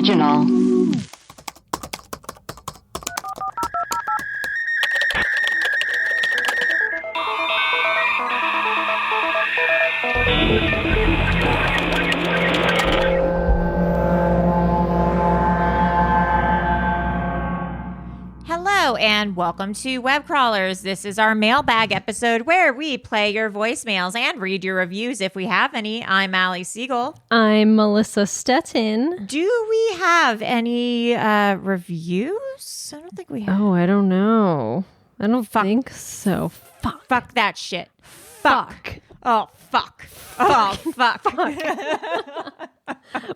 original. Hello and welcome to Web Crawlers. This is our mailbag episode where we play your voicemails and read your reviews if we have any. I'm Allie Siegel. I'm Melissa Stettin. Do we have any reviews? I don't think we have. Oh, I don't know. I don't think so. Fuck that shit. Fuck. Oh, fuck. Oh, fuck.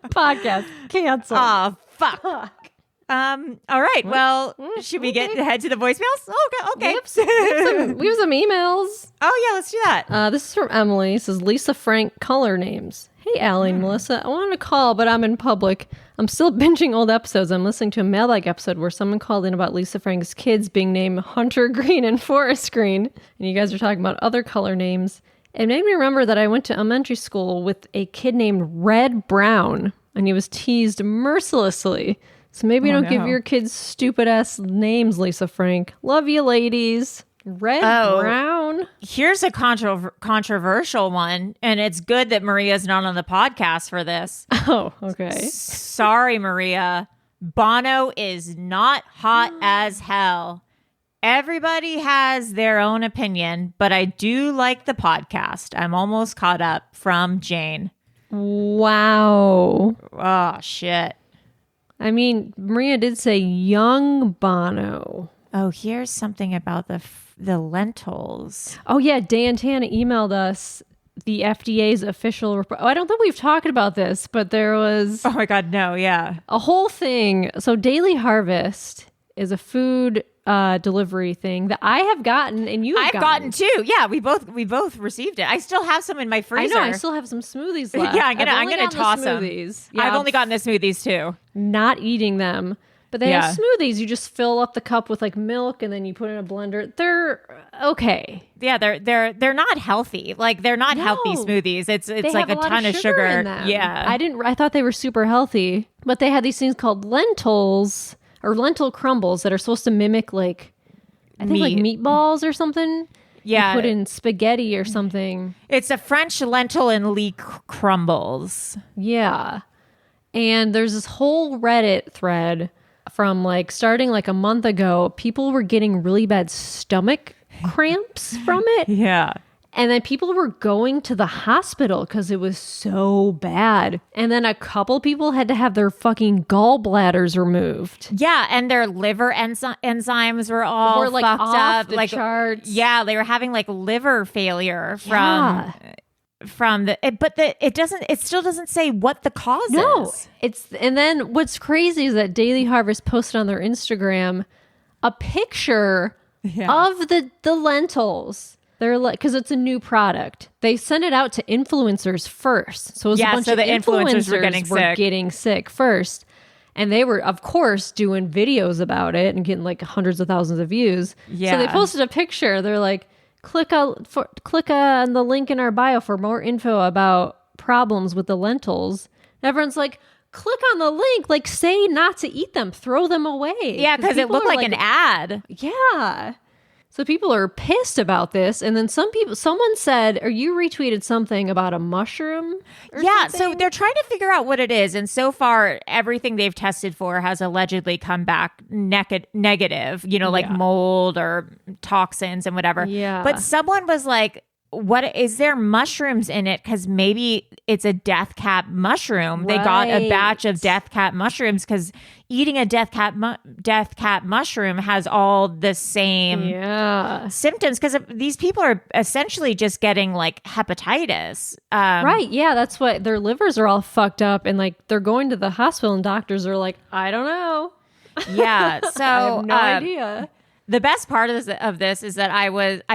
Podcast canceled. Oh, fuck. All right. Well, should we head to the voicemails? Oh, okay. We have some emails. Oh, yeah, let's do that. This is from Emily. It says, Lisa Frank color names. Hey, Allie and Melissa. I wanted to call, but I'm in public. I'm still binging old episodes. I'm listening to a mailbag episode where someone called in about Lisa Frank's kids being named Hunter Green and Forest Green. And you guys are talking about other color names. It made me remember that I went to elementary school with a kid named Red Brown, and he was teased mercilessly. So maybe don't give your kids stupid-ass names, Lisa Frank. Love you, ladies. Red Brown. Here's a controversial one, and it's good that Maria's not on the podcast for this. Oh, okay. Sorry, Maria. Bono is not hot as hell. Everybody has their own opinion, but I do like the podcast. I'm almost caught up, from Jane. Wow. Oh, shit. I mean, Maria did say young Bono. Oh, here's something about the lentils. Oh, yeah. Dan Tana emailed us the FDA's official report. Oh, I don't think we've talked about this, but there was... Oh, my God, no, yeah. A whole thing. So Daily Harvest is a food delivery thing that I have gotten, and I've gotten too. Yeah, we both received it. I still have some in my freezer. I know. I still have some smoothies left. Yeah, I'm gonna toss them. Yeah, I've only gotten the smoothies too. Not eating them, but they have smoothies. You just fill up the cup with like milk, and then you put it in a blender. They're okay. Yeah, they're not healthy. Like they're not healthy smoothies. It's like a ton of sugar in them. Yeah, I thought they were super healthy, but they had these things called lentils. Or lentil crumbles that are supposed to mimic like meatballs or something. Yeah. You put in spaghetti or something. It's a French lentil and leek crumbles. Yeah. And there's this whole Reddit thread from starting a month ago. People were getting really bad stomach cramps from it. Yeah. And then people were going to the hospital because it was so bad. And then a couple people had to have their fucking gallbladders removed. Yeah, and their liver enzymes were all fucked off up. The charts. Yeah, they were having liver failure from the. It still doesn't say what the cause is. And then what's crazy is that Daily Harvest posted on their Instagram a picture of the lentils. They're because it's a new product. They sent it out to influencers first. So it was a bunch of influencers were getting sick first. And they were, of course, doing videos about it and getting hundreds of thousands of views. Yeah. So they posted a picture. They're like, click on the link in our bio for more info about problems with the lentils. And everyone's like, click on the link. Say not to eat them. Throw them away. Yeah, because it looked like an ad. Yeah. So people are pissed about this. And then someone said, or you retweeted something about a mushroom or something? So they're trying to figure out what it is. And so far, everything they've tested for has allegedly come back negative, mold or toxins and whatever. Yeah. But someone was like, what is there mushrooms in it? Because maybe it's a death cap mushroom. Right. They got a batch of death cap mushrooms because eating a death cap mushroom has all the same symptoms. Because these people are essentially just getting hepatitis. Right? Yeah, that's what their livers are all fucked up, and they're going to the hospital, and doctors are like, I don't know. Yeah. So I have no idea. The best part of this is that I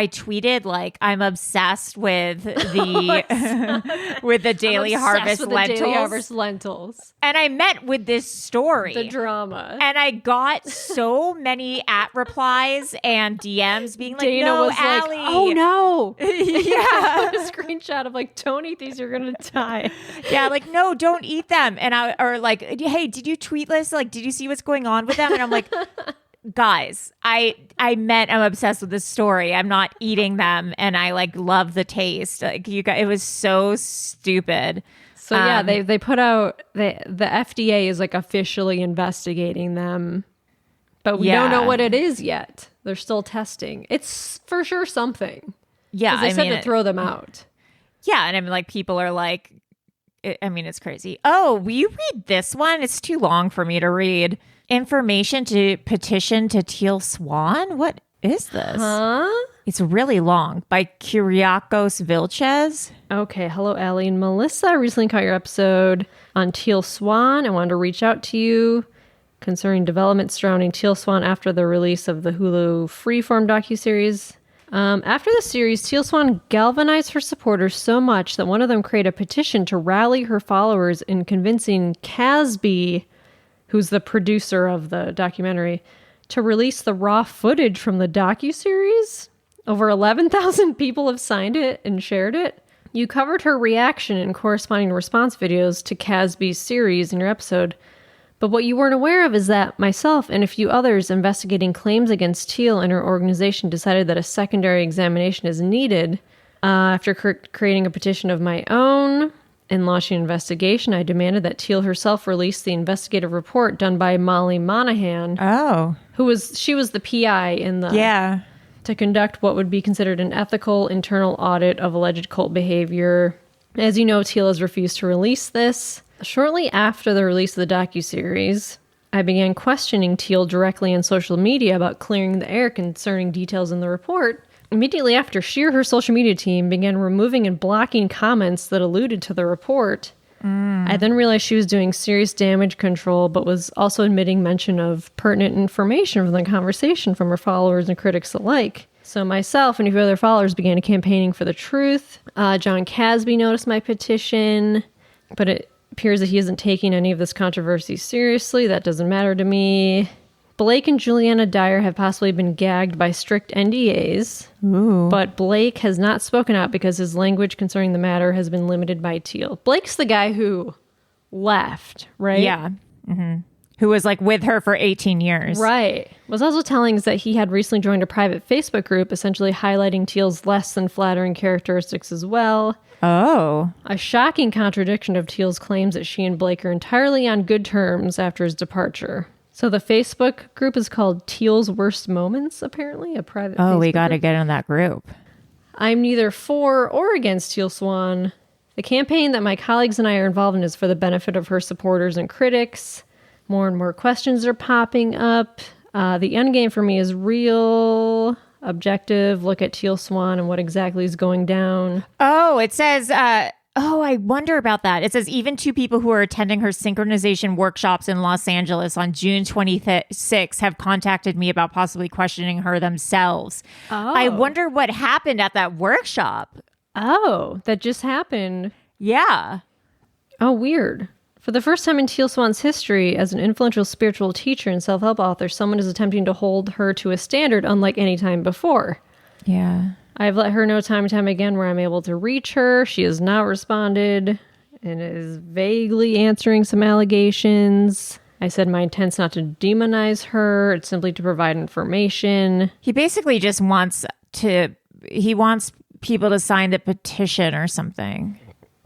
tweeted like I'm obsessed with the with the Daily Harvest lentils. And I met with this story. The drama. And I got so many replies and DMs being like, Dana no, was Allie. like, oh no. Yeah. A screenshot of like, don't eat these, you're going to die. Yeah, like, no, don't eat them. And or like, hey, did you tweet this? Like, did you see what's going on with them? And I'm like, guys, I'm obsessed with this story. I'm not eating them, and I like love the taste. Like you guys, it was so stupid. So yeah, they put out the FDA is like officially investigating them, but we don't know what it is yet. They're still testing. It's for sure something. Yeah, they said to throw them out. Yeah, and I mean, like people are like, I mean, it's crazy. Oh, will you read this one? It's too long for me to read. Information to petition to Teal Swan? What is this? Huh? It's really long. By Kyriakos Vilches. Okay. Hello, Allie and Melissa. I recently caught your episode on Teal Swan. I wanted to reach out to you concerning developments surrounding Teal Swan after the release of the Hulu Freeform docuseries. After the series, Teal Swan galvanized her supporters so much that one of them created a petition to rally her followers in convincing Casby, who's the producer of the documentary, to release the raw footage from the docuseries. Over 11,000 people have signed it and shared it. You covered her reaction and corresponding response videos to Casby's series in your episode. But what you weren't aware of is that myself and a few others investigating claims against Teal and her organization decided that a secondary examination is needed. After creating a petition of my own and launching an investigation, I demanded that Teal herself release the investigative report done by Molly Monahan. Oh. She was the PI in the... to conduct what would be considered an ethical internal audit of alleged cult behavior. As you know, Teal has refused to release this. Shortly after the release of the docuseries, I began questioning Teal directly on social media about clearing the air concerning details in the report. Immediately after, she or her social media team began removing and blocking comments that alluded to the report. I then realized she was doing serious damage control, but was also omitting mention of pertinent information from the conversation from her followers and critics alike. So myself and a few other followers began campaigning for the truth. John Casby noticed my petition, but it appears that he isn't taking any of this controversy seriously. That doesn't matter to me. Blake and Juliana Dyer have possibly been gagged by strict NDAs, but Blake has not spoken out because his language concerning the matter has been limited by Teal. Blake's the guy who left, right? Yeah. Mm-hmm. Who was like with her for 18 years. Right. Was also telling us that he had recently joined a private Facebook group, essentially highlighting Teal's less than flattering characteristics as well. Oh. A shocking contradiction of Teal's claims that she and Blake are entirely on good terms after his departure. So the Facebook group is called Teal's Worst Moments, apparently, a private Facebook we got to group. get in that group. I'm neither for or against Teal Swan. The campaign that my colleagues and I are involved in is for the benefit of her supporters and critics. More and more questions are popping up. The end game for me is real, objective, look at Teal Swan and what exactly is going down. Oh, it says... I wonder about that. It says even two people who are attending her synchronization workshops in Los Angeles on June 26 have contacted me about possibly questioning her themselves. Oh. I wonder what happened at that workshop. Oh, that just happened. Yeah. Oh, weird. For the first time in Teal Swan's history, as an influential spiritual teacher and self-help author, someone is attempting to hold her to a standard unlike any time before. Yeah. I've let her know time and time again where I'm able to reach her. She has not responded and is vaguely answering some allegations. I said my intent's not to demonize her. It's simply to provide information. He basically just wants people to sign the petition or something.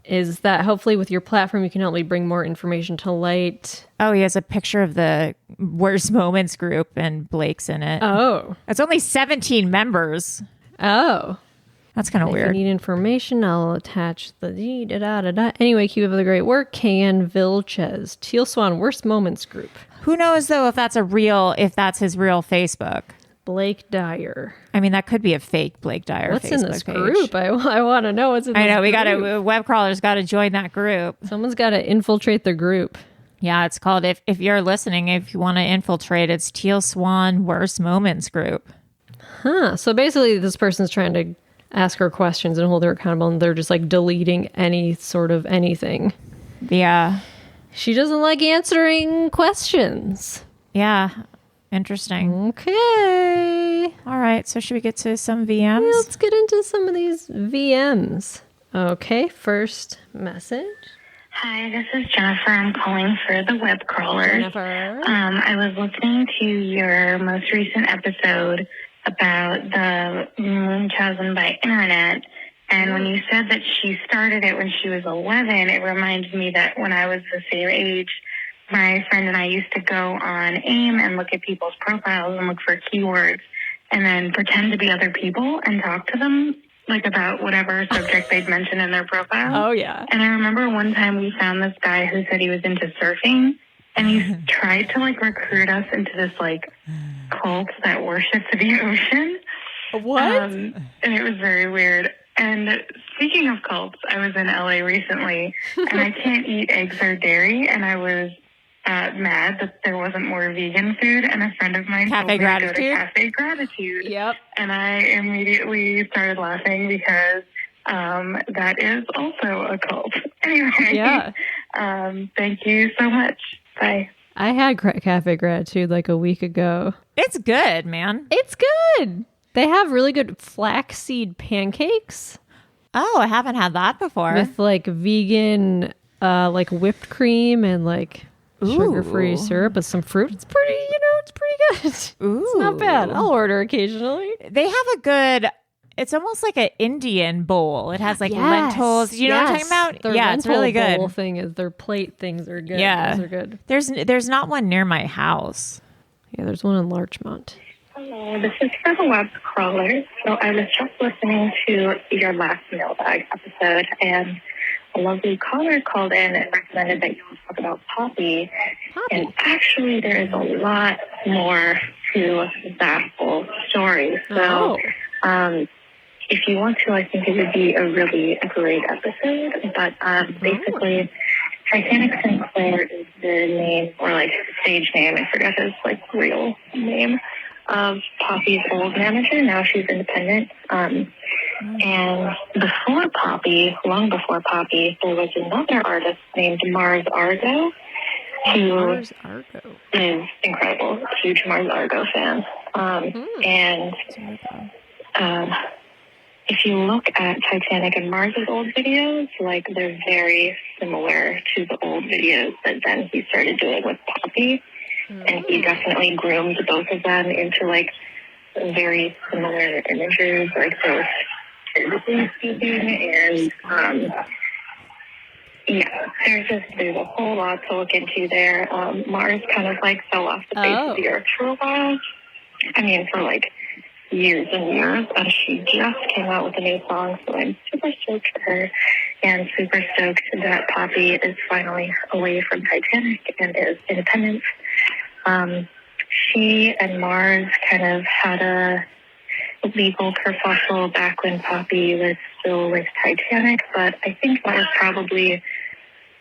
Is that hopefully with your platform you can help me bring more information to light? Oh, he has a picture of the Worst Moments group and Blake's in it. Oh. It's only 17 members. Oh. That's kind of weird. If you need information, I'll attach the da-da-da-da. Anyway, keep up the great work. KN Vilches. Teal Swan Worst Moments group. Who knows, though, if that's his real Facebook. Blake Dyer. I mean, that could be a fake Blake Dyer What's Facebook in this page. group? I want to know what's in this group. I know. We got to... Web crawlers got to join that group. Someone's got to infiltrate the group. Yeah, it's called, if you're listening, if you want to infiltrate, it's Teal Swan Worst Moments group. So basically this person's trying to ask her questions and hold her accountable, and they're just like deleting any sort of anything. Yeah. She doesn't like answering questions. Yeah. Interesting. Okay. All right. So should we get to some VMs? Yeah, let's get into some of these VMs. Okay. First message. Hi, this is Jennifer. I'm calling for the web crawlers. Jennifer. I was listening to your most recent episode about the moon chosen by internet. And when you said that she started it when she was 11, it reminded me that when I was the same age, my friend and I used to go on AIM and look at people's profiles and look for keywords and then pretend to be other people and talk to them, like about whatever subject they'd mentioned in their profile. Oh, yeah. And I remember one time we found this guy who said he was into surfing, and he tried to like recruit us into this like cult that worships the ocean. What? And it was very weird. And speaking of cults, I was in LA recently, and I can't eat eggs or dairy, and I was mad that there wasn't more vegan food, and a friend of mine told me to go to Cafe Gratitude. Yep. And I immediately started laughing because that is also a cult. Anyway, Yeah. Thank you so much. Bye. I had Cafe Gratitude like a week ago. It's good, man. It's good. They have really good flaxseed pancakes Oh, I haven't had that before. with like vegan, like whipped cream and like sugar-free Ooh. syrup with some fruit. It's pretty, it's pretty good. Ooh. It's not bad. I'll order occasionally. They have a good, it's almost like an Indian bowl. It has like Yes, lentils. You know what I'm talking about? Their Yeah, it's really lentil good. bowl thing is their plate things are good. Yeah. Those are good. There's not one near my house. Yeah, there's one in Larchmont. Hello, this is for the web crawlers. So I was just listening to your last mailbag episode, and a lovely caller called in and recommended that you talk about Poppy. And actually, there is a lot more to that whole story. So if you want to, I think it would be a really great episode. But basically, Titanic Sinclair is the name, or like stage name, I forget his like real name, of Poppy's old manager. Now she's independent. And before Poppy, long before Poppy, there was another artist named Mars Argo, who Mars Argo is incredible. Huge Mars Argo fan. And if you look at Titanic and Mars's old videos, like they're very similar to the old videos that then he started doing with Poppy. And he definitely groomed both of them into like very similar images, like both physically speaking, and there's a whole lot to look into there. Mars kind of like fell off the face of the earth for a while. I mean, for like years and years, and she just came out with a new song, so I'm super stoked for her, and super stoked that Poppy is finally away from Titanic and is independent. She and Mars kind of had a legal kerfuffle back when Poppy was still with Titanic, but I think that was probably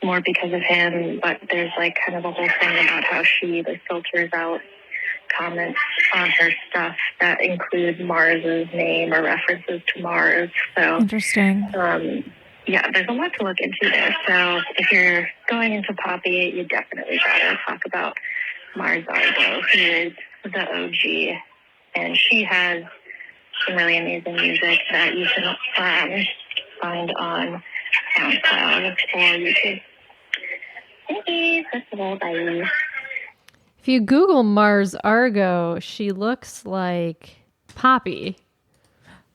more because of him. But there's like kind of a whole thing about how she like filters out comments on her stuff that include Mars's name or references to Mars. So Interesting. yeah, there's a lot to look into there. So if you're going into Poppy, you definitely gotta talk about Mars Argo, who is the OG, and she has some really amazing music that you can find on SoundCloud or YouTube. Thank First of all, bye. If you Google Mars Argo, she looks like Poppy.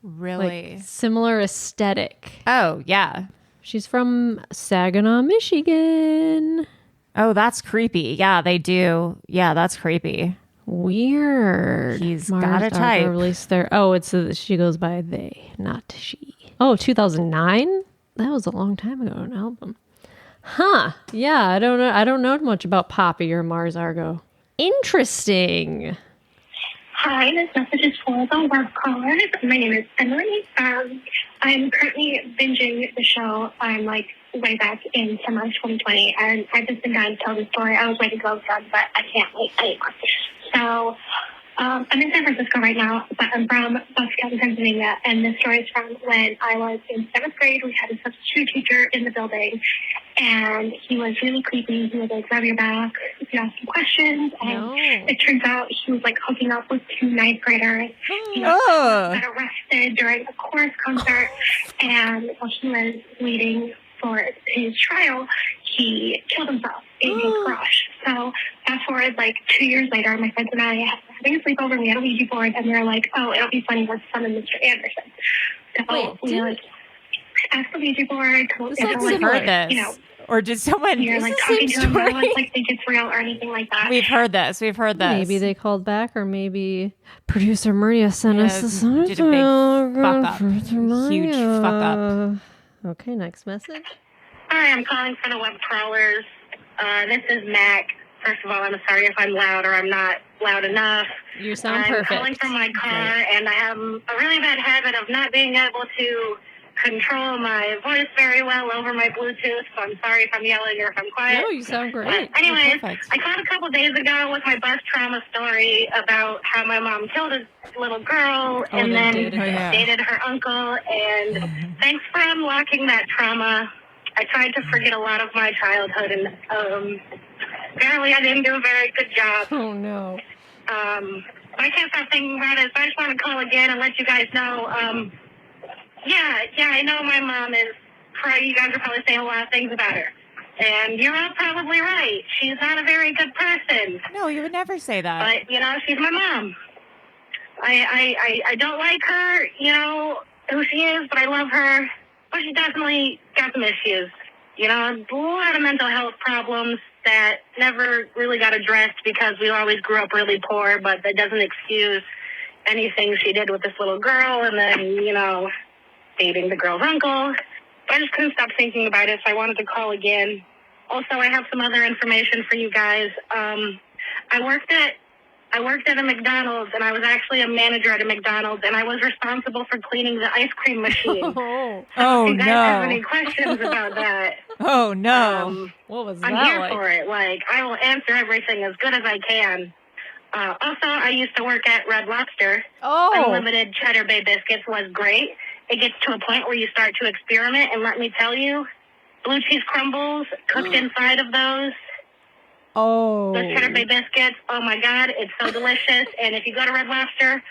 Really? Like similar aesthetic. Oh, yeah. She's from Saginaw, Michigan. Oh, that's creepy. Yeah, they do. Yeah, that's creepy. Weird. He's Mars got a Argo type. released their. Oh, she goes by they, not she. Oh, 2009? That was a long time ago, an album. Huh. Yeah, I don't know much about Poppy or Mars Argo. Interesting. Hi, this message is for the web callers. My name is Emily. I'm currently binging the show. I'm like way back in summer of 2020, and I've just been dying to tell the story. I was ready to go done, but I can't wait anymore. So I'm in San Francisco right now, but I'm from Bucktown, Pennsylvania, and this story is from when I was in 7th grade. We had a substitute teacher in the building, and he was really creepy. He was like, grab your back if you ask him questions, and it turns out he was like hooking up with 2 ninth graders. He got arrested during a chorus concert, and while he was waiting for his trial, he killed himself in his garage. So fast forward like 2 years later, my friends and I had having a sleepover. We had a Ouija board, and we were like, "Oh, it'll be funny. Let's summon Mr. Anderson." So we like asked the Ouija board. We've heard this. You know, or did someone? You're like talking to him. No one like think it's real or anything like that. We've heard this. Maybe they called back, or maybe producer Maria sent us this. Did a big fuck up. Huge fuck up. Okay, next message. Hi, I'm calling for the web crawlers. This is Mac. First of all, I'm sorry if I'm loud or I'm not loud enough. You sound perfect. I'm calling from my car, and I have a really bad habit of not being able to control my voice very well over my Bluetooth, so I'm sorry if I'm yelling or if I'm quiet. No, you sound great. But anyways, I called a couple days ago with my bus trauma story about how my mom killed a little girl and then dated her uncle, and thanks for unlocking that trauma. I tried to forget a lot of my childhood, and apparently I didn't do a very good job. Oh, no. I can't stop thinking about it, so I just want to call again and let you guys know. I know my mom is, you guys are probably saying a lot of things about her. And you're all probably right. She's not a very good person. No, you would never say that. But, she's my mom. I don't like her, who she is, but I love her. But she definitely got some issues. A lot of mental health problems that never really got addressed because we always grew up really poor, but that doesn't excuse anything she did with this little girl and then, dating the girl's uncle. But I just couldn't stop thinking about it, so I wanted to call again. Also, I have some other information for you guys. I worked at a McDonald's, and I was actually a manager at a McDonald's, and I was responsible for cleaning the ice cream machine. Oh, if you guys have any questions about that. Oh, no. What was that? I'm here for it. I will answer everything as good as I can. Also, I used to work at Red Lobster. Unlimited Cheddar Bay biscuits was great. It gets to a point where you start to experiment, and let me tell you, blue cheese crumbles cooked inside of those. Those Cheddar Bay biscuits, oh my God, it's so delicious. And if you go to Red Lobster,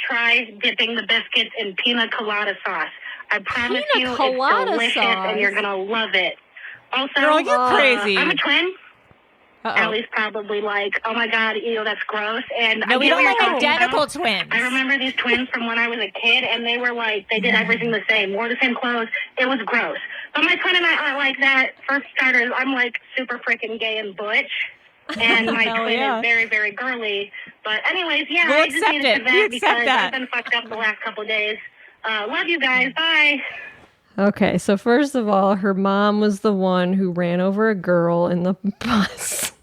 try dipping the biscuits in pina colada sauce. I promise you, it's delicious, and you're going to love it. Also, girl, you're crazy. I'm a twin. Ellie's probably like, oh my God, that's gross. And no, we don't like identical twins. I remember these twins from when I was a kid, and they were like, they did everything the same, wore the same clothes. It was gross. But my twin and I are like that. For starters, I'm like super freaking gay and butch. And my twin is very, very girly. But anyways, I just needed to vent because I've been fucked up the last couple of days. Love you guys. Bye. Okay, so first of all, her mom was the one who ran over a girl in the bus.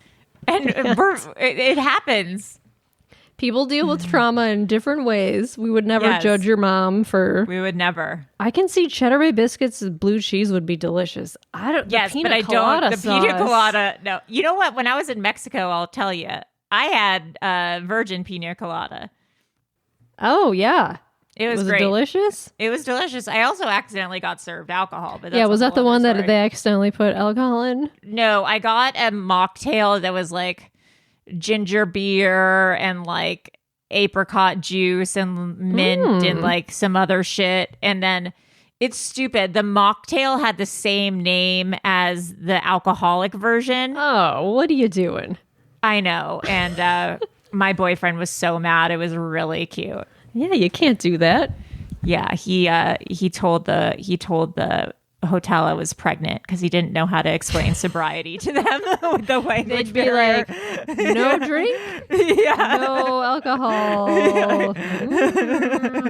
And it happens. People deal with trauma in different ways. We would never judge your mom for... We would never. I can see Cheddar Bay biscuits and blue cheese would be delicious. Yes, but I don't. The pina colada... No. You know what? When I was in Mexico, I'll tell you, I had virgin pina colada. Oh, yeah. It was great. It delicious? It was delicious. I also accidentally got served alcohol. But that's was that the one that they accidentally put alcohol in? No, I got a mocktail that was like ginger beer and like apricot juice and mint and like some other shit. And then it's stupid. The mocktail had the same name as the alcoholic version. Oh, what are you doing? I know. And my boyfriend was so mad. It was really cute. Yeah, you can't do that. Yeah, he told the hotel I was pregnant because he didn't know how to explain sobriety to them with the language They'd be barrier. like, no drink, no alcohol.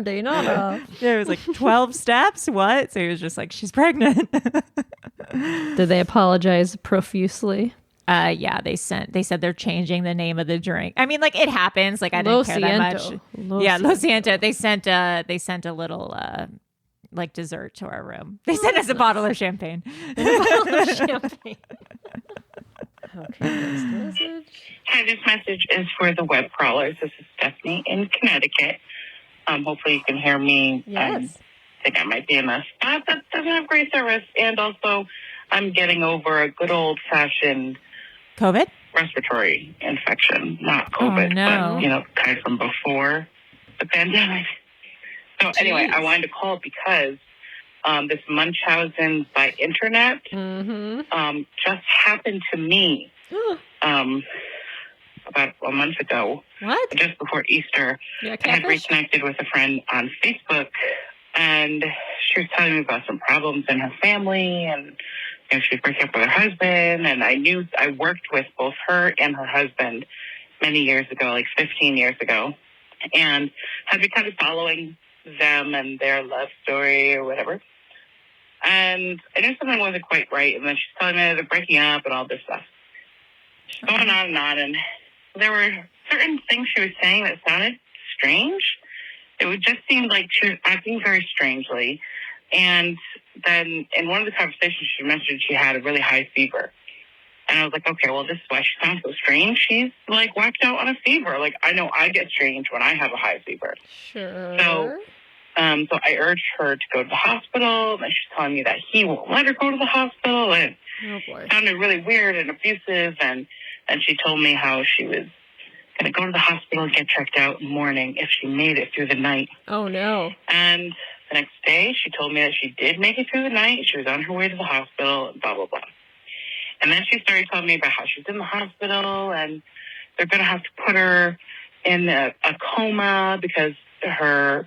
Day nada. There was like 12 steps. What? So he was just like, she's pregnant. Did they apologize profusely? They said they're changing the name of the drink. I mean, like it happens. Like I didn't care that much. Lo Siento. They sent a little like dessert to our room. They sent us a bottle of champagne. Okay, next message. Hi, this message is for the web crawlers. This is Stephanie in Connecticut. Hopefully you can hear me. Yes. I think I might be in a spot that doesn't have great service. And also, I'm getting over a good old-fashioned COVID? respiratory infection. Not COVID, no. but, kind of from before the pandemic. So anyway, I wanted to call because this Munchausen by internet just happened to me about a month ago. What? Just before Easter. Yeah, I had reconnected with a friend on Facebook, and she was telling me about some problems in her family, and she was breaking up with her husband, and I worked with both her and her husband many years ago, like 15 years ago, and had been kind of following them and their love story or whatever. And I knew something wasn't quite right, and then she's telling me they're breaking up and all this stuff. She's going on, and there were certain things she was saying that sounded strange. It would just seem like she was acting very strangely. And then in one of the conversations she mentioned she had a really high fever. And I was like, okay, well, this is why she sounds so strange. She's like whacked out on a fever. Like, I know I get strange when I have a high fever. Sure. So I urged her to go to the hospital, and she's telling me that he won't let her go to the hospital, and it sounded really weird and abusive, and she told me how she was going to go to the hospital and get checked out in the morning if she made it through the night. Oh, no. And the next day, she told me that she did make it through the night, she was on her way to the hospital, and blah, blah, blah. And then she started telling me about how she's in the hospital, and they're going to have to put her in a coma because her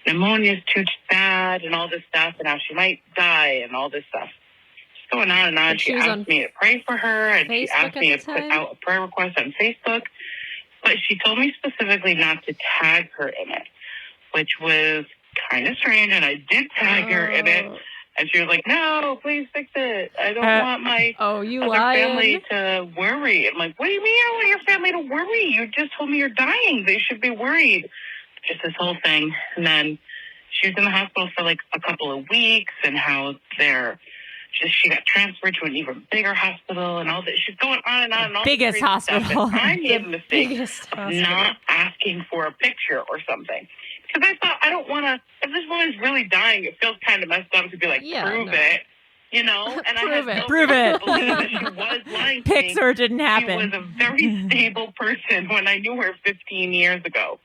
pneumonia is too bad and all this stuff, and how she might die and all this stuff. Just going on and on. She asked me to pray for her, and she asked me to put out a prayer request on Facebook. But she told me specifically not to tag her in it, which was kind of strange, and I did tag her in it. And she was like, no, please fix it. I don't want my other family to worry. I'm like, what do you mean I don't want your family to worry? You just told me you're dying. They should be worried. Just this whole thing. And then she was in the hospital for like a couple of weeks, and how she got transferred to an even bigger hospital and all that. She's going on and on and on. Biggest hospital. I made a mistake of not asking for a picture or something. Because I thought, I don't want to, if this woman's really dying, it feels kind of messed up to be like, prove it. And Prove it. That she was lying to me. Pixar didn't happen. She was a very stable person when I knew her 15 years ago.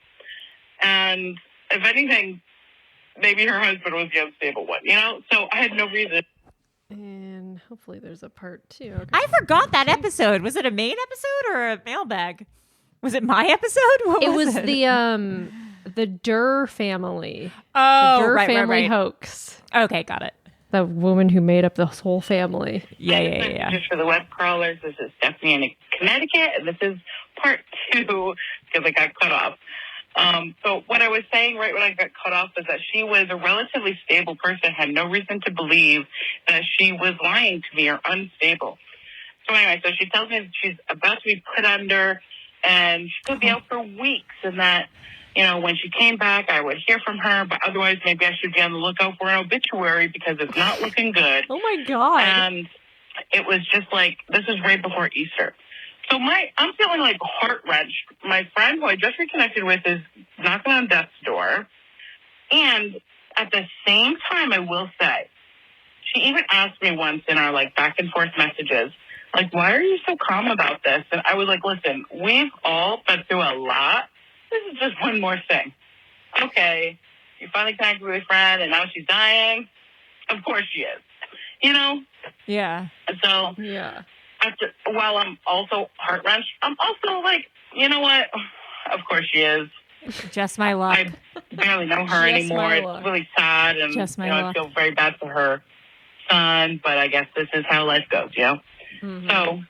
And if anything, maybe her husband was the unstable one, So I had no reason. And hopefully there's a part 2. Okay. I forgot that episode. Was it a main episode or a mailbag? Was it my episode? What was it? The Durr family. Oh, the Durr right, family right. hoax. Okay, got it. The woman who made up the whole family. Yeah. Just for the web crawlers, this is Stephanie in Connecticut, and this is part 2 because I got cut off. So what I was saying right when I got cut off was that she was a relatively stable person, had no reason to believe that she was lying to me or unstable. So anyway, so she tells me that she's about to be put under, and she's going to be out for weeks, and that, when she came back, I would hear from her, but otherwise maybe I should be on the lookout for an obituary because it's not looking good. Oh, my God. And it was just like, this is right before Easter. So I'm feeling like heart-wrenched. My friend who I just reconnected with is knocking on death's door. And at the same time, I will say, she even asked me once in our back and forth messages, why are you so calm about this? And I was like, listen, we've all been through a lot. This is just one more thing. Okay, you finally connected with a friend, and now she's dying. Of course she is. Yeah. So, while I'm also heart-wrenched, I'm also like, you know what? Of course she is. Just my luck. I barely know her anymore. It's really sad, and I feel very bad for her son, but I guess this is how life goes, Mm-hmm. So,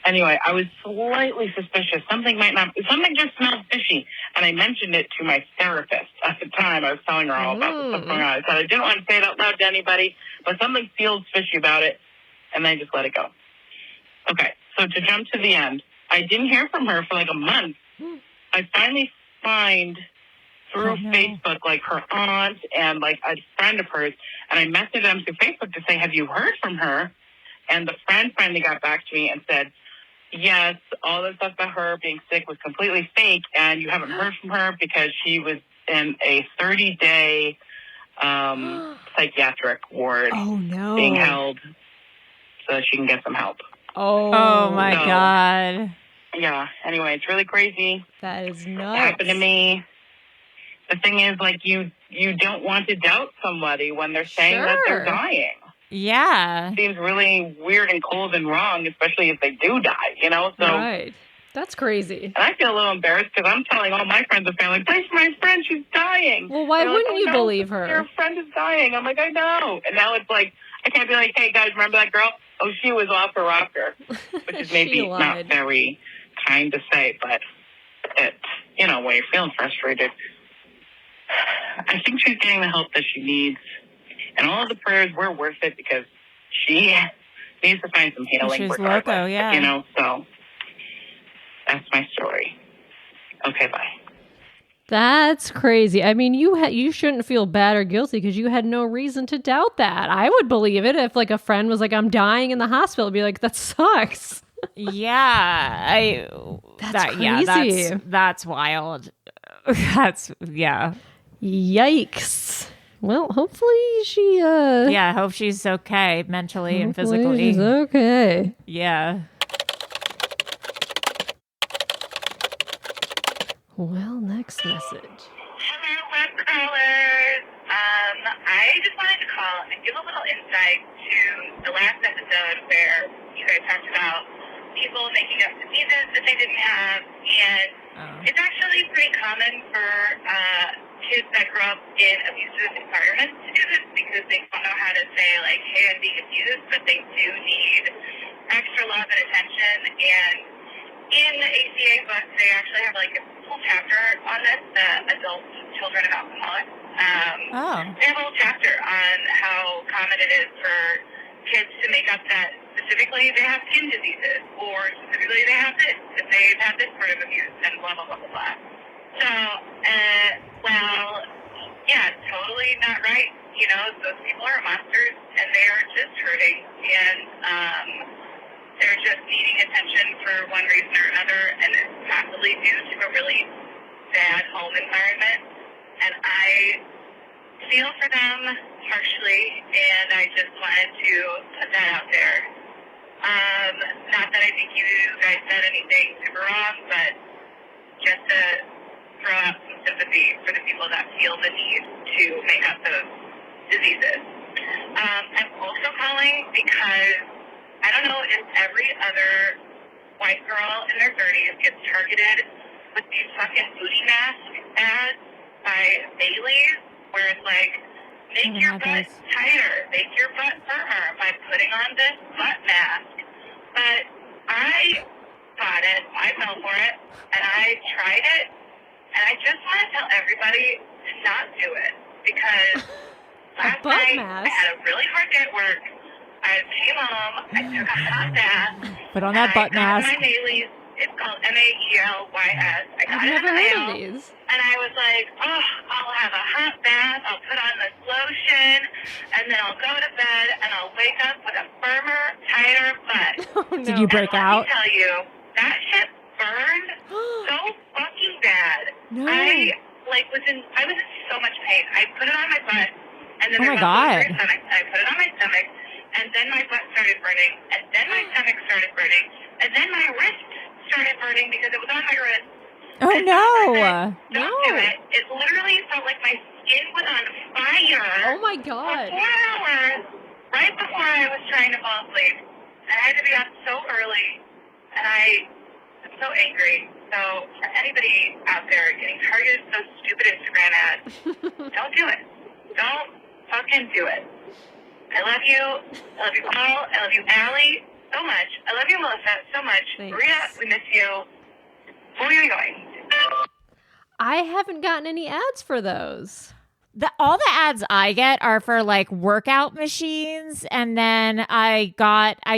anyway, I was slightly suspicious. Something just smelled fishy, and I mentioned it to my therapist at the time. I was telling her all about the stuff going on. I said I didn't want to say it out loud to anybody, but something feels fishy about it, and then I just let it go. Okay, so to jump to the end, I didn't hear from her for a month. I finally find through Facebook her aunt and a friend of hers, and I messaged them through Facebook to say, have you heard from her? And the friend finally got back to me and said, yes, all the stuff about her being sick was completely fake, and you haven't heard from her because she was in a 30-day psychiatric ward being held so that she can get some help. Oh my God. Yeah, anyway, it's really crazy. That is nuts. It happened to me. The thing is, like, you don't want to doubt somebody when they're saying that they're dying. Yeah. It seems really weird and cold and wrong, especially if they do die, you know? So, right. That's crazy. And I feel a little embarrassed because I'm telling all my friends and family, pray for my friend, she's dying. Well, why wouldn't you believe her? Your friend is dying. I'm like, I know. And now it's like, I can't be like, hey, guys, remember that girl? Oh, she was off her rocker. Which is maybe not very kind to say, but it, you know, when you're feeling frustrated, I think she's getting the help that she needs. And all of the prayers were worth it because she needs to find some healing. She's regardless, loco, yeah. You know, so that's my story. Okay, bye. That's crazy. I mean, you shouldn't feel bad or guilty because you had no reason to doubt that. I would believe it if like a friend was like, I'm dying in the hospital. I'd be like, that sucks. Yeah. That's crazy. Yeah, that's wild. Yeah. Yikes. Well, hopefully she yeah, I hope she's okay mentally and physically. She's okay. Yeah. Well, next message. Hello, Webcrawlers. I just wanted to call and give a little insight to the last episode where you guys talked about people making up diseases that they didn't have, and it's actually pretty common for kids that grow up in abusive environments to do this because they don't know how to say, like, hey, I'm being abused, but they do need extra love and attention. And in the ACA book, they actually have, like, a whole chapter on this, the adult children of alcoholics. They have a whole chapter on how common it is for kids to make up that specifically they have skin diseases, or specifically they have this, that they've had this sort of abuse, and blah, blah, blah, blah, blah. So, well, yeah, totally not right. You know, those people are monsters, and they are just hurting, and they're just needing attention for one reason or another, and it's possibly due to a really bad home environment. And I feel for them harshly, and I just wanted to put that out there. Not that I think you guys said anything super wrong, but just to throw out some sympathy for the people that feel the need to make up those diseases. I'm also calling because I don't know if every other white girl in their 30s gets targeted with these fucking booty mask ads by Bailey's, where it's like, make your butt tighter, make your butt firmer by putting on this butt mask. But I bought it, I fell for it, and I tried it, and I just want to tell everybody to not do it, because last night I had a really hard day at work. I came home, I took a hot bath. Put on that butt mask. I got my Bailey's. It's called MAILBAG. I've never heard of these. And I was like, oh, I'll have a hot bath, I'll put on this lotion, and then I'll go to bed, and I'll wake up with a firmer, tighter butt. Oh, no. Did you break out? Let me tell you, that shit burned so fucking bad. No. I was in so much pain. I put it on my butt, and then Oh my God. stomach, and I put it on my stomach, and then my butt started burning, and then my stomach started burning, and then my wrist started burning because it was on my wrist. Oh, no. Don't do it. It literally felt like my skin was on fire. Oh, my God. For 4 hours, right before I was trying to fall asleep. I had to be up so early, and I'm so angry. So, for anybody out there getting targeted with those stupid Instagram ads, don't do it. Don't fucking do it. I love you. I love you, Paul. I love you, Allie, so much. I love you, Melissa, so much. Thanks. Maria, we miss you. Where are you going? I haven't gotten any ads for those. All the ads I get are for like workout machines, and then I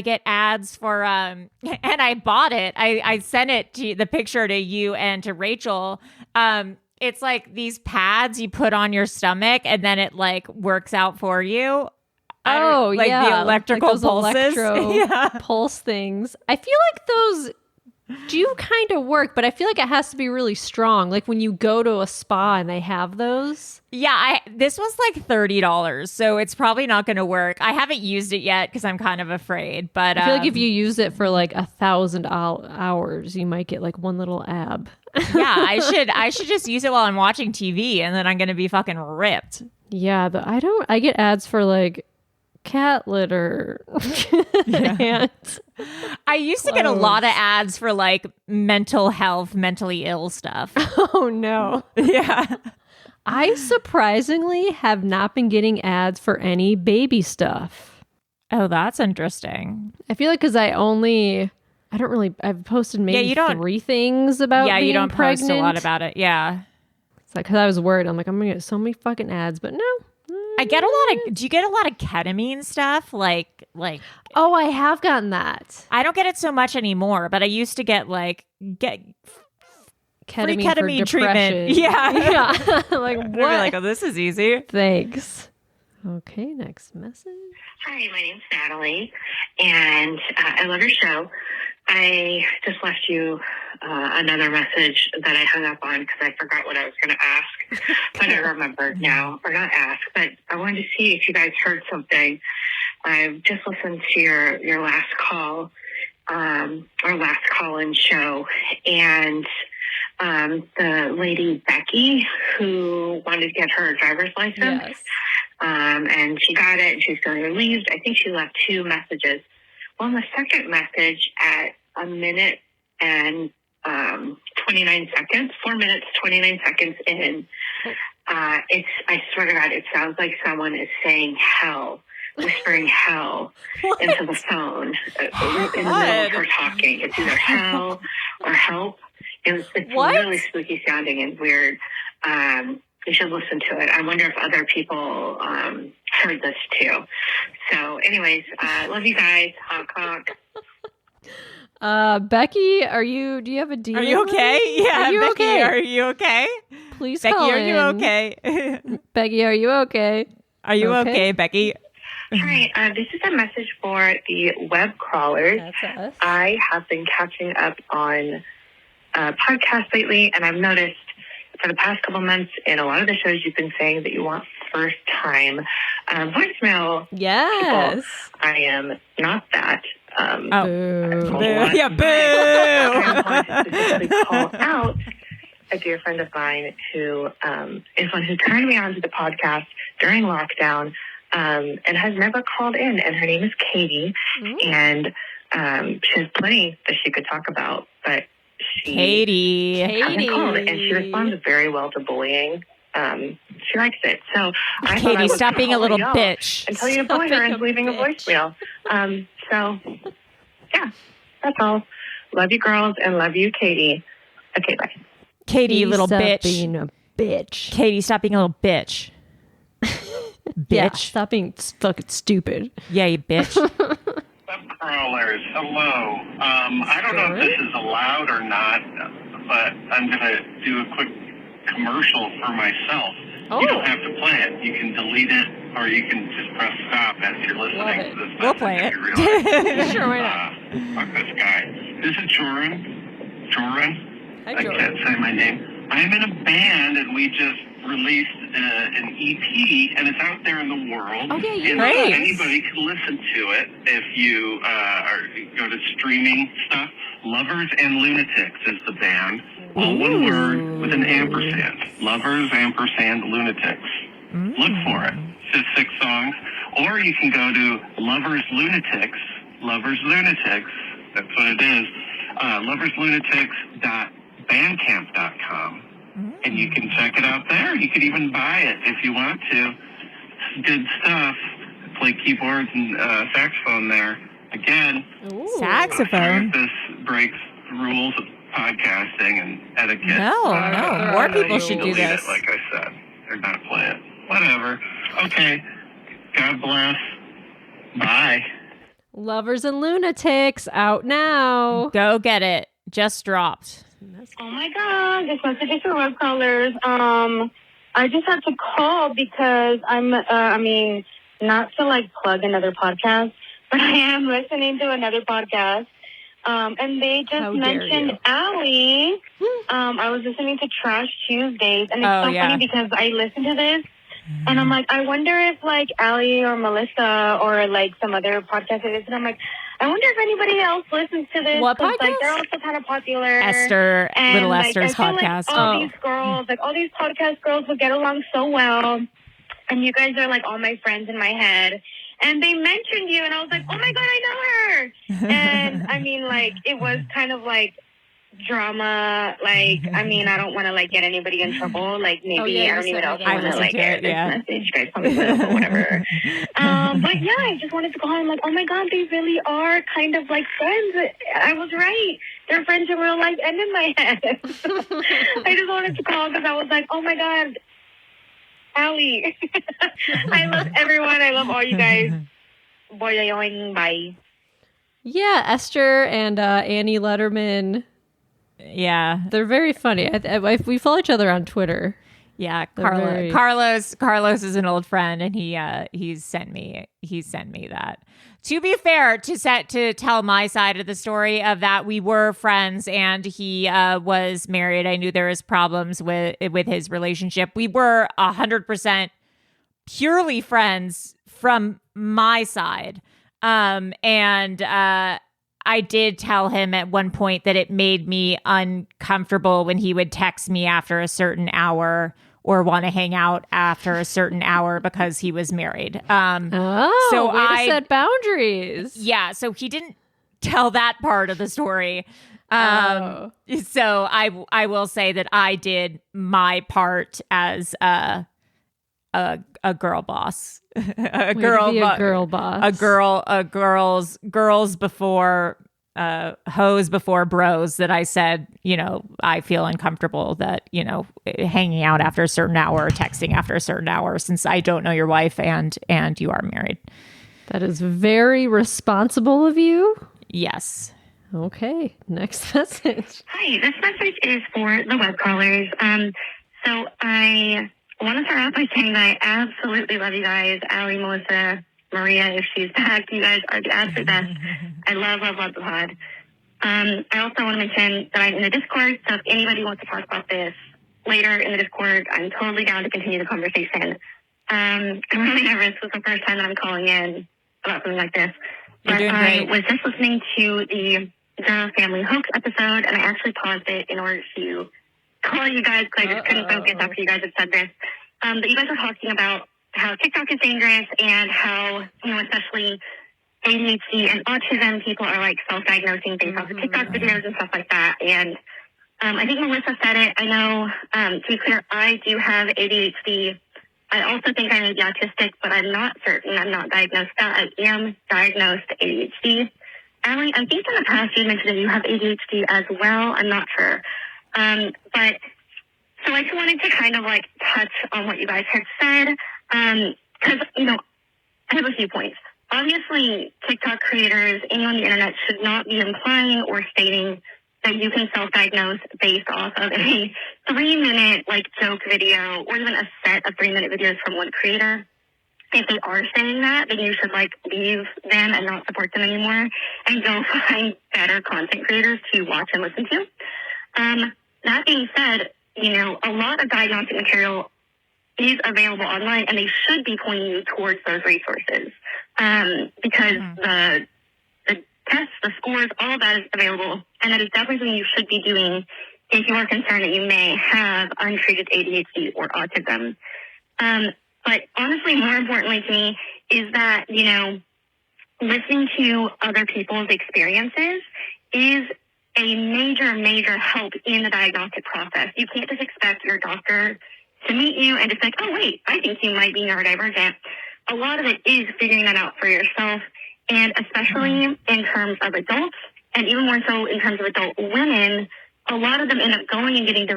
get ads for and I bought it. I sent it to the picture to you and to Rachel. It's like these pads you put on your stomach, and then it like works out for you. Oh, like yeah. the electrical like those pulses. Yeah. pulse things. I feel like those do kind of work, but I feel like it has to be really strong. Like when you go to a spa and they have those. Yeah, this was like $30, so it's probably not going to work. I haven't used it yet because I'm kind of afraid. But I feel like if you use it for like 1,000 hours, you might get like one little ab. yeah, I should just use it while I'm watching TV, and then I'm going to be fucking ripped. Yeah, but I get ads for like cat litter. And I used to get a lot of ads for like mental health, mentally ill stuff. oh no. Yeah. I surprisingly have not been getting ads for any baby stuff. Oh, that's interesting. I feel like because I've posted maybe 3 things about being you don't pregnant. post a lot about it. Yeah. It's like, because I was worried. I'm like, I'm going to get so many fucking ads, but no. I get a lot of, do you get a lot of ketamine stuff? Like, Oh, I have gotten that. I don't get it so much anymore, but I used to get free ketamine for treatment. depression. Yeah. Yeah. Like, I'd be what? like, oh, this is easy. Thanks. Okay, next message. Hi, my name's Natalie, and I love your show. I just left you another message that I hung up on because I forgot what I was going to ask, but I remember now, or not ask, but I wanted to see if you guys heard something. I've just listened to your last call, or last call-in show, and the lady Becky who wanted to get her driver's license. Yes. And she got it and she's feeling relieved. I think she left 2 messages. Well, the second message at 1 minute and 29 seconds, 4 minutes, 29 seconds in, I swear to God, it sounds like someone is saying hell, whispering hell into the phone in the middle of her talking. It's either hell or help. It's really spooky sounding and weird. You should listen to it. I wonder if other people heard this too. So anyways, love you guys. Honk, honk. Becky, do you have a deal? Are you okay? Yeah, are you Becky, okay? are you okay? Please Becky, call are in. you okay? Becky, are you okay? Are you okay, Becky? Hi, this is a message for the web crawlers. That's us. I have been catching up on podcasts lately, and I've noticed for the past couple months in a lot of the shows you've been saying that you want first-time voicemail. Yes. People. I am not that. Boo. Yeah, boo. I want to specifically call out a dear friend of mine who is one who turned me on to the podcast during lockdown and has never called in. And her name is Katie. And she has plenty that she could talk about, but Katie hasn't called, and she responds very well to bullying. She likes it. So I thought I would stop being a call little y'all bitch. and tell you to bully her and leaving a voicemail. So yeah, that's all. Love you girls and love you, Katie. Okay, bye. Katie, little Stop bitch. being a bitch. Katie, stop being a little bitch. Yeah, Bitch. stop being fucking stupid. Yeah, you bitch. Webcrawlers, hello. I don't know if this is allowed or not, but I'm going to do a quick commercial for myself. Oh. You don't have to play it. You can delete it, or you can just press stop as you're listening to this. We'll play it. Sure, why not? Fuck this guy. This is Joran. Hi, I Joran. can't say my name. I'm in a band, and we just released an EP, and it's out there in the world. Oh, yeah, and great. anybody can listen to it if you go to streaming stuff. Lovers and Lunatics is the band. All one word with an ampersand. Lovers, ampersand, Lunatics. Look for it. It's just 6 songs. Or you can go to Lovers Lunatics. Lovers Lunatics. That's what it is. loverslunatics.bandcamp.com. And you can check it out there. You could even buy it if you want to. It's good stuff. Play keyboards and saxophone there. Again, Saxophone. this breaks the rules of podcasting and etiquette. No, more people should do delete this. It, like I said, or not play it. Whatever. Okay. God bless. Bye. Lovers and Lunatics out now. Go get it. Just dropped. Oh my God, this message is for web crawlers. I just had to call because not to like plug another podcast, but I am listening to another podcast. And they just mentioned Allie. I was listening to Trash Tuesdays, and it's funny because I listened to this, and I'm like, I wonder if like Allie or Melissa or like some other podcast it is, and I'm like, I wonder if anybody else listens to this. What podcast? Like, they're also kind of popular. Esther, and, Little like, Esther's I feel podcast. Like all these girls, like all these podcast girls, would get along so well, and you guys are like all my friends in my head. And they mentioned you, and I was like, oh my God, I know her. And I mean, like, it was kind of like drama. Like, I mean, I don't want to like get anybody in trouble. Like, maybe I don't even know if I want to like air this message. You guys probably will, or whatever. But yeah, I just wanted to call. I'm like, oh my God, they really are kind of like friends. I was right. They're friends in real life and in my head. I just wanted to call because I was like, oh my God. Allie. I love everyone. I love all you guys. Bye. Yeah, Esther and Annie Letterman. Yeah. They're very funny. We follow each other on Twitter. Yeah, Carlos is an old friend, and he sent me that. To be fair, to tell my side of the story of that, we were friends, and he was married. I knew there was problems with his relationship. We were 100% purely friends from my side, and I did tell him at one point that it made me uncomfortable when he would text me after a certain hour or want to hang out after a certain hour because he was married. So I set boundaries. Yeah, so he didn't tell that part of the story. So I will say that I did my part as a girl boss, a girls before hoes before bros, that I said, I feel uncomfortable that, hanging out after a certain hour or texting after a certain hour, since I don't know your wife and you are married. That is very responsible of you. Yes. Okay. Next message. Hi, this message is for the web crawlers. So I want to start off by saying that I absolutely love you guys. Allie, Melissa, Maria, if she's back, you guys are the absolute best. I love the pod. I also want to mention that I'm in the Discord, so if anybody wants to talk about this later in the Discord, I'm totally down to continue the conversation. I'm really nervous. This is the first time that I'm calling in about something like this. But I was just listening to the family hoax episode, and I actually paused it in order to call you guys because I just couldn't focus after you guys had said this. But you guys were talking about how TikTok is dangerous and how, especially ADHD and autism, people are like self-diagnosing based off of TikTok videos and stuff like that. And I think Melissa said it. I know, to be clear, I do have ADHD. I also think I may be autistic, but I'm not certain. I'm not diagnosed that. I am diagnosed ADHD. Allie, I think in the past you mentioned that you have ADHD as well. I'm not sure. But so I just wanted to kind of like touch on what you guys had said. Because, I have a few points. Obviously, TikTok creators, anyone on the internet should not be implying or stating that you can self-diagnose based off of a 3-minute joke video or even a set of 3-minute videos from one creator. If they are saying that, then you should leave them and not support them anymore and go find better content creators to watch and listen to. That being said, a lot of diagnostic material is available online, and they should be pointing you towards those resources because the tests, the scores, all of that is available, and that is definitely something you should be doing if you are concerned that you may have untreated ADHD or autism. But honestly, more importantly to me is that, listening to other people's experiences is a major, major help in the diagnostic process. You can't just expect your doctor to meet you and just oh, wait, I think you might be neurodivergent. A lot of it is figuring that out for yourself, and especially in terms of adults, and even more so in terms of adult women, a lot of them end up going and getting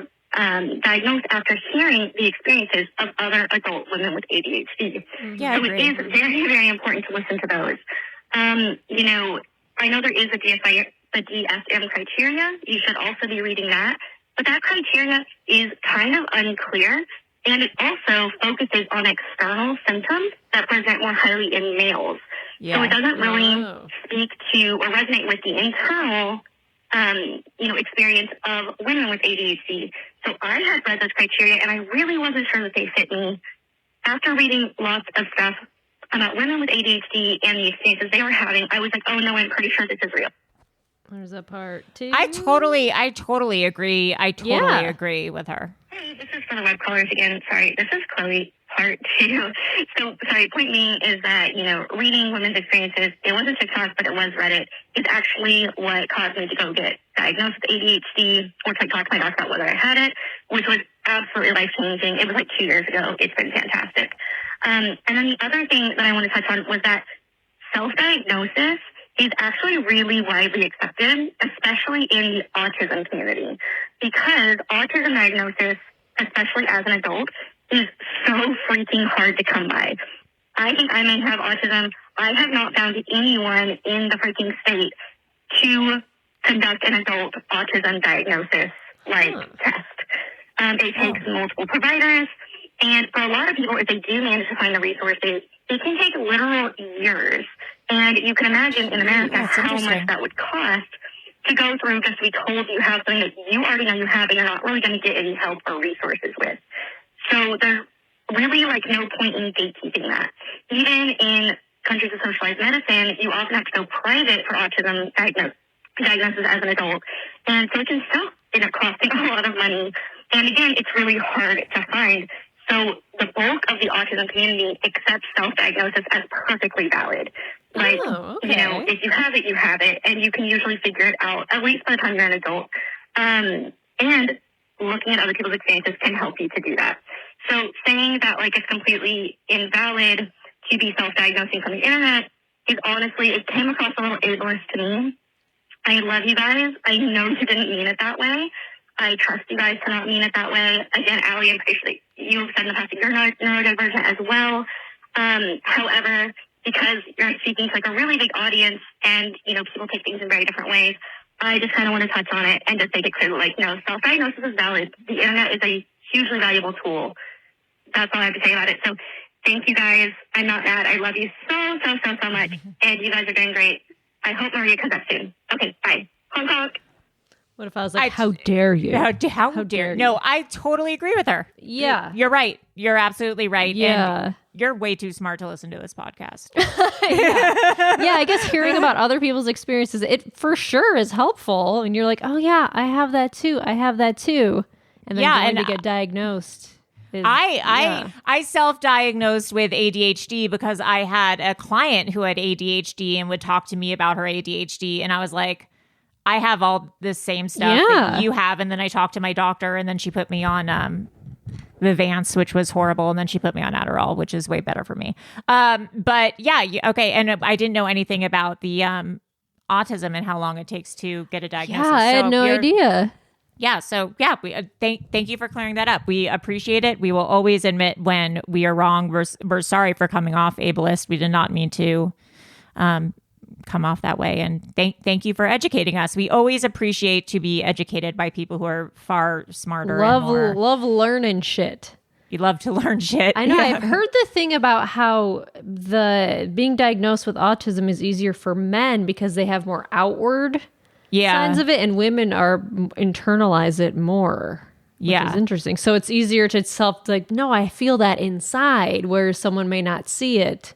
diagnosed after hearing the experiences of other adult women with ADHD. Yeah, so it is very, very important to listen to those. I know there is the DSM criteria. You should also be reading that. But that criteria is kind of unclear. And it also focuses on external symptoms that present more highly in males. Yeah. So it doesn't really speak to or resonate with the internal, experience of women with ADHD. So I had read those criteria, and I really wasn't sure that they fit me. After reading lots of stuff about women with ADHD and the experiences they were having, I was like, oh no, I'm pretty sure this is real. There's that part too. I totally agree. I totally agree with her. Hey, this is for the web crawlers again. Sorry, this is Chloe, part 2. So, sorry, point being is that, reading women's experiences, it wasn't TikTok, but it was Reddit, is actually what caused me to go get diagnosed with ADHD or to talk to my doctor about whether I had it, which was absolutely life-changing. It was like 2 years ago. It's been fantastic. And then the other thing that I want to touch on was that self-diagnosis is actually really widely accepted, especially in the autism community, because autism diagnosis, especially as an adult, is so freaking hard to come by. I think I may have autism. I have not found anyone in the freaking state to conduct an adult autism diagnosis test. It takes multiple providers, and for a lot of people, if they do manage to find the resources, it can take literal years. And you can imagine in America how much that would cost to go through just to be told you have something that you already know you have and you're not really going to get any help or resources with. So there's really no point in gatekeeping that. Even in countries of socialized medicine, you often have to go private for autism diagnosis as an adult. And so it can still end up costing a lot of money. And again, it's really hard to find. So the bulk of the autism community accepts self-diagnosis as perfectly valid. If you have it, you have it, and you can usually figure it out, at least by the time you're an adult. And looking at other people's experiences can help you to do that. So saying that it's completely invalid to be self-diagnosing from the internet is honestly, it came across a little ableist to me. I love you guys. I know you didn't mean it that way. I trust you guys to not mean it that way. Again, Allie, I'm pretty sure you've said in the past that you're neurodivergent as well. However, because you're speaking to a really big audience and, people take things in very different ways, I just kind of want to touch on it and just make it clear, no, self-diagnosis is valid. The internet is a hugely valuable tool. That's all I have to say about it. So thank you guys. I'm not mad. I love you so, so, so, so much. And you guys are doing great. I hope Maria comes up soon. Okay, bye. Honk, honk. What if I was like, how dare you? How dare you? No, I totally agree with her. Yeah. You're right. You're absolutely right. Yeah. And you're way too smart to listen to this podcast. Yeah, I guess hearing about other people's experiences, it for sure is helpful. And you're like, oh yeah, I have that too. And then going to get diagnosed. I self-diagnosed with ADHD because I had a client who had ADHD and would talk to me about her ADHD. And I was like, I have all this same stuff that you have. And then I talked to my doctor, and then she put me on Vivance, which was horrible. And then she put me on Adderall, which is way better for me. But yeah, okay. And I didn't know anything about the autism and how long it takes to get a diagnosis. Yeah, I had no idea. Yeah. So yeah, we thank you for clearing that up. We appreciate it. We will always admit when we are wrong. We're sorry for coming off ableist. We did not mean to come off that way. And thank you for educating us. We always appreciate to be educated by people who are far smarter. Love learning shit. You love to learn shit. I know. I've heard the thing about how being diagnosed with autism is easier for men because they have more outward signs of it, and women are internalize it more. Which is interesting. So it's easier to no, I feel that inside, where someone may not see it.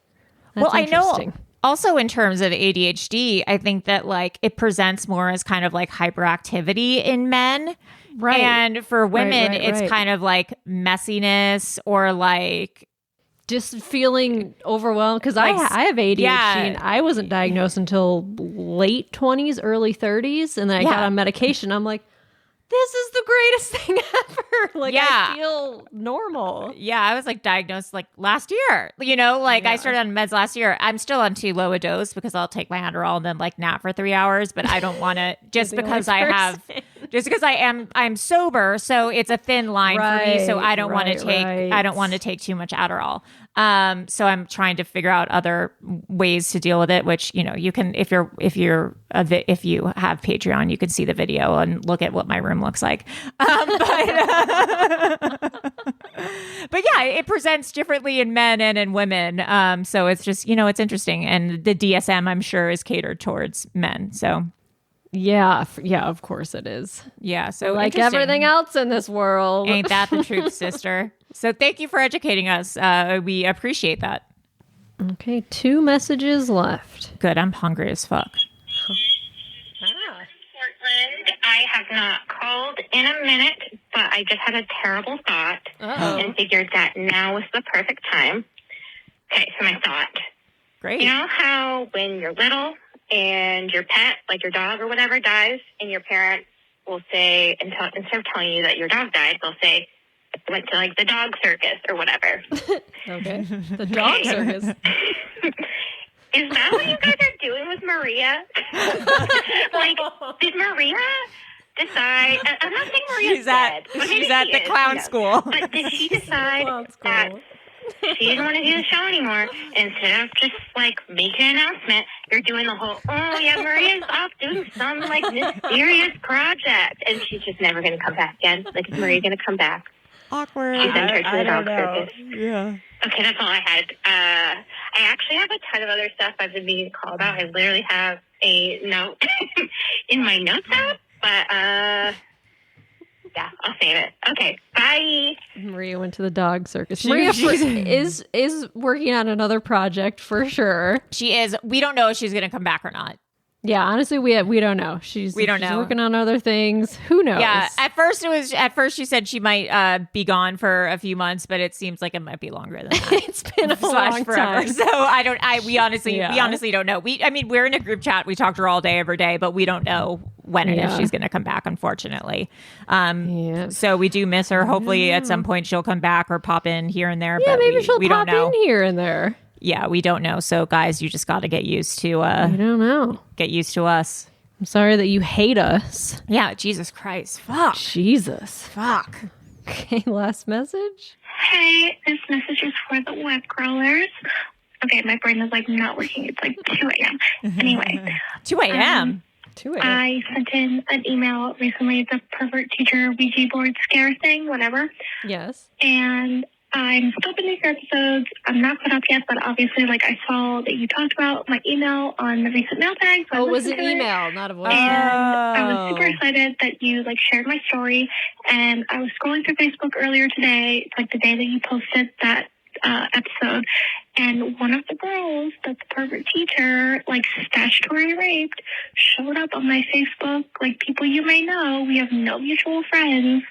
That's I know. Also, in terms of ADHD, I think that it presents more as kind of hyperactivity in men. Right. And for women, it's kind of messiness or just feeling overwhelmed. Because I have ADHD and I wasn't diagnosed until late 20s, early 30s. And then I got on medication. I'm like, this is the greatest thing ever. I feel normal. Yeah, I was diagnosed last year. I started on meds last year. I'm still on too low a dose because I'll take my Adderall and then nap for 3 hours. But I don't want to just because I have just because I'm sober, so it's a thin line for me. So I don't want to take too much Adderall. So I'm trying to figure out other ways to deal with it, which, you can, if you have Patreon, you can see the video and look at what my room looks like. But yeah, it presents differently in men and in women. So it's just, it's interesting. And the DSM, I'm sure, is catered towards men. So yeah, of course it is. Yeah, so like everything else in this world. Ain't that the truth, sister? So thank you for educating us. We appreciate that. Okay, 2 messages left. Good, I'm hungry as fuck. Portland. I have not called in a minute, but I just had a terrible thought and figured that now was the perfect time. Okay, so my thought. Great. You know how when you're little and your pet, like your dog or whatever, dies, and your parents will say, instead of telling you that your dog died, they'll say, I went to like the dog circus or whatever. Okay. The dog circus. Is that what you guys are doing with Maria? Like, did Maria decide? I'm not saying Maria's dead. She's at the clown school. But did she decide that she didn't want to do the show anymore? Instead of just like making an announcement, you're doing the whole, oh yeah, Maria's off doing some like mysterious project, and she's just never going to come back again. Like, is Maria going to come back? Awkward. She's entered to the dog circus. Yeah. Okay, that's all I had. I actually have a ton of other stuff I've been meaning to call about. I literally have a note in my notes app, but yeah, I'll save it. Okay, bye. Maria went to the dog circus. Maria is working on another project for sure. She is. We don't know if she's going to come back or not. Yeah, honestly, we don't know. She's working on other things. Who knows? Yeah, at first she said she might be gone for a few months, but it seems like it might be longer than that. It's been a long time. So we honestly don't know. We're in a group chat. We talk to her all day, every day, but we don't know when and if she's going to come back, unfortunately. So we do miss her. Hopefully at some point she'll come back or pop in here and there. Yeah, but maybe she'll we pop don't know. in here and there. Yeah, we don't know. So guys, you just got to get used to I don't know. Get used to us. I'm sorry that you hate us. Yeah, Jesus Christ. Fuck. Jesus. Fuck. Okay, last message. Hey, this message is for the web crawlers. Okay, my brain is like not working. It's like 2 a.m. Anyway. 2 a.m. 2 a.m. I sent in an email recently, the pervert teacher Ouija board scare thing, whatever. Yes. And I'm still binging your episodes. I'm not caught up yet, but obviously, like, I saw that you talked about my email on the recent mailbag. So it was an email, not a voice. And I was super excited that you, like, shared my story. And I was scrolling through Facebook earlier today. It's, like, the day that you posted that episode. And one of the girls that's the pervert teacher, like, statutory raped, showed up on my Facebook. Like, people you may know. We have no mutual friends.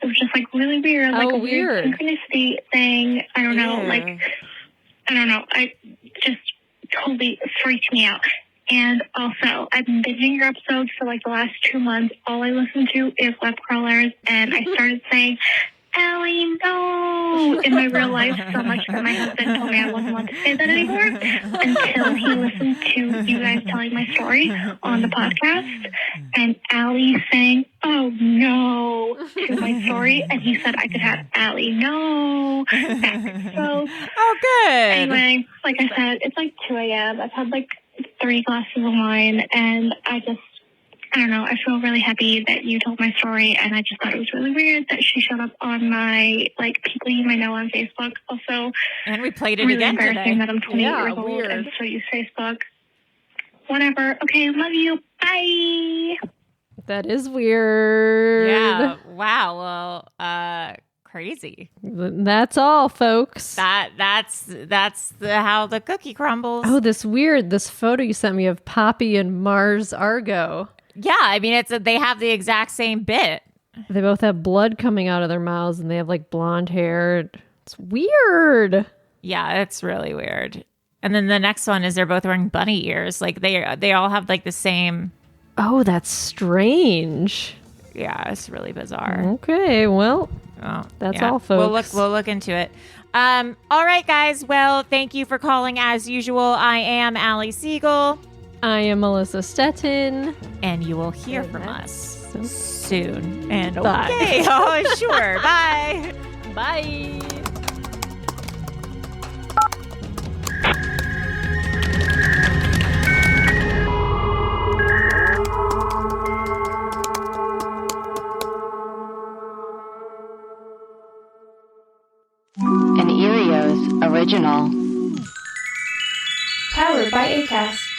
It was just, like, really weird. Like, a weird synchronicity thing. I don't know. Like, I don't know. I just totally freaked me out. And also, I've been binging your episodes for, like, the last 2 months. All I listen to is web crawlers. And I started saying, Allie, no, in my real life so much that my husband told me I wasn't allowed to say that anymore until he listened to you guys telling my story on the podcast and Allie saying, oh no, to my story. And he said I could have Allie, no. So, good. Anyway, like I said, it's like 2 a.m. I've had like 3 glasses of wine and I don't know. I feel really happy that you told my story, and I just thought it was really weird that she showed up on my, like, people you might know on Facebook. Also, and we played it really again embarrassing today. That I'm 28 years old and still use Facebook. Whatever. Okay, love you. Bye. That is weird. Yeah. Wow. Well, crazy. That's all, folks. That's how the cookie crumbles. Oh, this photo you sent me of Poppy and Mars Argo. Yeah, I mean, they have the exact same bit. They both have blood coming out of their mouths, and they have like blonde hair. It's weird. Yeah, it's really weird. And then the next one is they're both wearing bunny ears. Like they all have like the same. Oh, that's strange. Yeah, it's really bizarre. Okay, well, that's all, folks. We'll look into it. All right, guys. Well, thank you for calling as usual. I am Allie Siegel. I am Melissa Stettin. And you will hear from us soon. And Bye. okay, oh sure, bye. Bye. An Erios original. Powered by Acast.